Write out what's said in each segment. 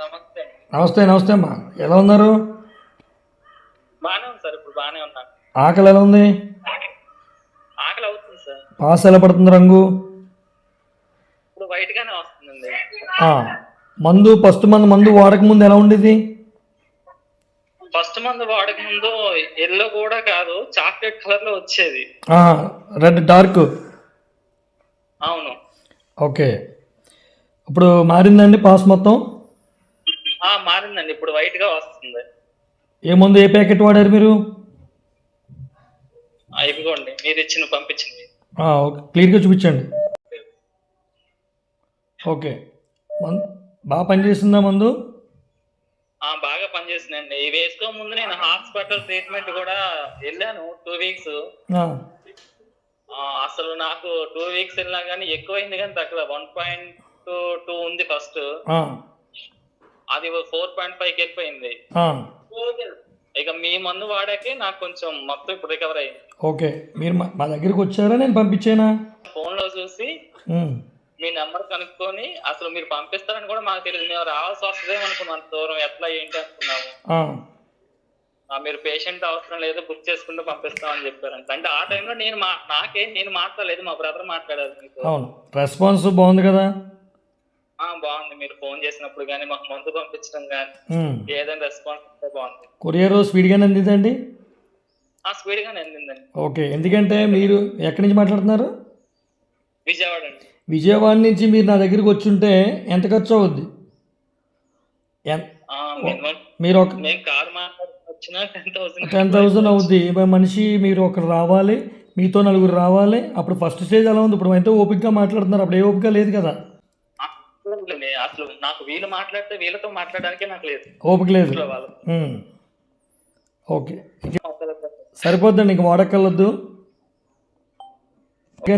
నమస్తే. నమస్తే నమస్తే అమ్మా, ఎలా ఉన్నారు? బానే ఉంది సార్. ఇప్పుడు బానే ఉన్నాను. ఆకలి ఎలా ఉంది? ఆకలి అవుతుంది సార్. పాస్ ఎలా పడుతుంది రంగు? ఇప్పుడు వైట్ గానే వస్తుందండి. ఆ, మందు వాడక ముందు ఎలా ఉండేది? ఫస్ట్ మంత్ వాడక ముందు ఎల్లో కూడా కాదు, చాక్లెట్ కలర్ లో వచ్చేది. Red dark. అవును. ఓకే, ఇప్పుడు మారిందండి పాస్ మొత్తం? మారిందండి. ఇప్పుడు వైట్ గా వస్తుంది. ఏ ప్యాకెట్ వాడారు మీరు? ఇదిగోండి మీరు పంపించింది. ఓకే, క్లియర్గా చూపించండి. ఓకే, బాగా పనిచేస్తుందా మందు? బాగా పనిచేసిందండి. ఇవి వేసుకో ముందు నేను హాస్పిటల్ ట్రీట్మెంట్ కూడా వెళ్ళాను 2 weeks. అసలు నాకు 2 weeks వెళ్ళినా కానీ ఎక్కువైంది, కానీ తగ్గల. 1.2 ఉంది ఫస్ట్, అది 4.5కి ఎక్కువైంది. ఇక మీ మందు వాడాకే నాకు కొంచెం మొత్తం ఇప్పుడు రికవర్ అయింది. ఓకే, మీరు మా దగ్గరికి వచ్చారా, నేను పంపించానా? ఫోన్ లో చూసి మీ నెంబర్ కనుక్కొని, అసలు మీరు పంపిస్తారని కూడా మాకు తెలియదు. మేము రావాల్సి వస్తుందేమో అనుకున్నాం, అంత దూరం ఎట్లా ఏంటి అనుకున్నాము. మీరు పేషెంట్ అవసరం లేదు, బుక్ చేసుకుంటూ పంపిస్తామని చెప్పారంట. అంటే ఆ టైంలో నేను మాట్లాడలేదు, మా బ్రదర్ మాట్లాడారు. అవును, రెస్పాన్స్ బాగుంది కదా? బాగుంది. మీరు ఫోన్ చేసినప్పుడు కానీ మాకు మందు పంపించడం కానీ ఏదైనా రెస్పాన్స్ బాగుంది. కొరియర్ స్పీడ్ గానే అందిందండి? స్పీడ్ గానే అందిందండి. ఓకే, ఎందుకంటే మీరు ఎక్కడి నుంచి మాట్లాడుతున్నారు? విజయవాడ అండి. విజయవాడ నుంచి మీరు నా దగ్గరికి వచ్చుంటే ఎంత ఖర్చు అవుద్ది? మీరు ఒక 10,000 అవుద్ది మనిషి. మీరు ఒకరు రావాలి, మీతో నలుగురు రావాలి. అప్పుడు ఫస్ట్ స్టేజ్ ఎలా ఉంది? ఇప్పుడు అయితే ఓపికగా మాట్లాడుతున్నారు, అప్పుడు ఏ ఓపిక లేదు కదా? అసలు నాకు వీళ్ళు మాట్లాడితే వీళ్ళతో మాట్లాడడానికి నాకు లేదు, ఓపిక లేదు. ఓకే, సరిపోద్దండి, ఇంక వాడక్కర్లొద్దు.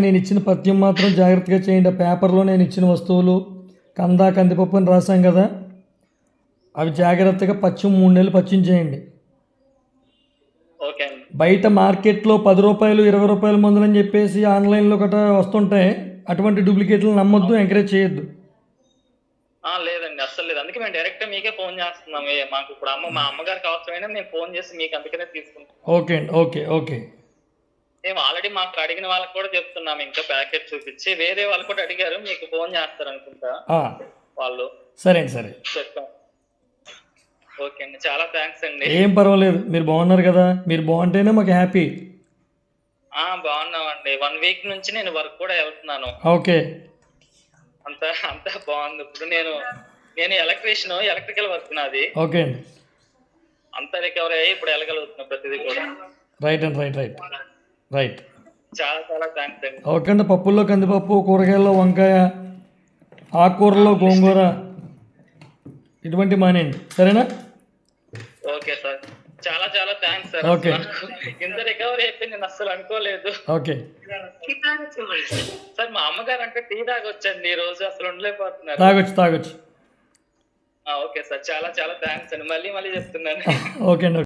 నేను ఇచ్చిన పథ్యం మాత్రం జాగ్రత్తగా చేయండి. ఆ పేపర్లో నేను ఇచ్చిన వస్తువులు కందిపప్పు అని రాశాం కదా, అవి జాగ్రత్తగా 3 నెలలు పచ్చిం చేయండి. బయట మార్కెట్లో 10 రూపాయలు 20 రూపాయల మందులని చెప్పేసి ఆన్లైన్లో గట్రా వస్తుంటాయి. అటువంటి డూప్లికేట్లు నమ్మొద్దు, ఎంకరేజ్ చేయొద్దు. లేదండి, అస్సలు లేదు. అందుకే మేము డైరెక్ట్ మీకే ఫోన్ చేస్తున్నాం. మాకు ఇప్పుడు మా అమ్మగారికి అవసరమైనా మేము ఫోన్ చేసి మీకు అందుకనే తీసుకుంటాం. ఓకే అండి, ఓకే ఓకే. మేము ఆల్రెడీ మాకు అడిగిన వాళ్ళకి కూడా చెప్తున్నాం, ఇంకా ప్యాకెట్ చూపించి. వేరే వాళ్ళు కూడా అడిగారు, మీకు ఫోన్ చేస్తారు అనుకుంటా వాళ్ళు. సరే సరే, చెప్తాం. ఓకే అండి, చాలా థ్యాంక్స్ అండి. ఏం పర్వాలేదు, మీరు బాగున్నారు కదా? మీరు బాగుంటేనే మాకు హ్యాపీ. బాగున్నామండి. 1 week నుంచి నేను వర్క్ కూడా వెళ్తున్నాను. ఓకే, అంతా బాగుంది. ఇప్పుడు నేను ఎలక్ట్రికల్ వర్క్ నాది. ఓకే అండి, అంతా రికవర్ అయ్యి ఇప్పుడు వెళ్ళగలుగుతున్నా ప్రతిదీ కూడా. రైట్ అండి, రైట్ రైట్. చాలా చాలా థ్యాంక్స్ అండి. ఓకే అండి, పప్పుల్లో కందిపప్పు, కూరగాయల్లో వంకాయ, ఆకుకూరలో గోంగూర ఇటువంటి మానేయండి, సరేనా? ఓకే సార్, చాలా చాలా థ్యాంక్స్ సార్. ఓకే, ఇంత రికవరీ అయిపోయి నేను అస్సలు అనుకోలేదు. ఓకే సార్, మా అమ్మగారు అంటే టీ తాగొచ్చండి ఈ రోజు, అసలు ఉండలేకపోతున్నారు. తాగొచ్చు. ఓకే సార్, చాలా చాలా థ్యాంక్స్ అండి. మళ్ళీ చెప్తున్నాను. ఓకే అండి.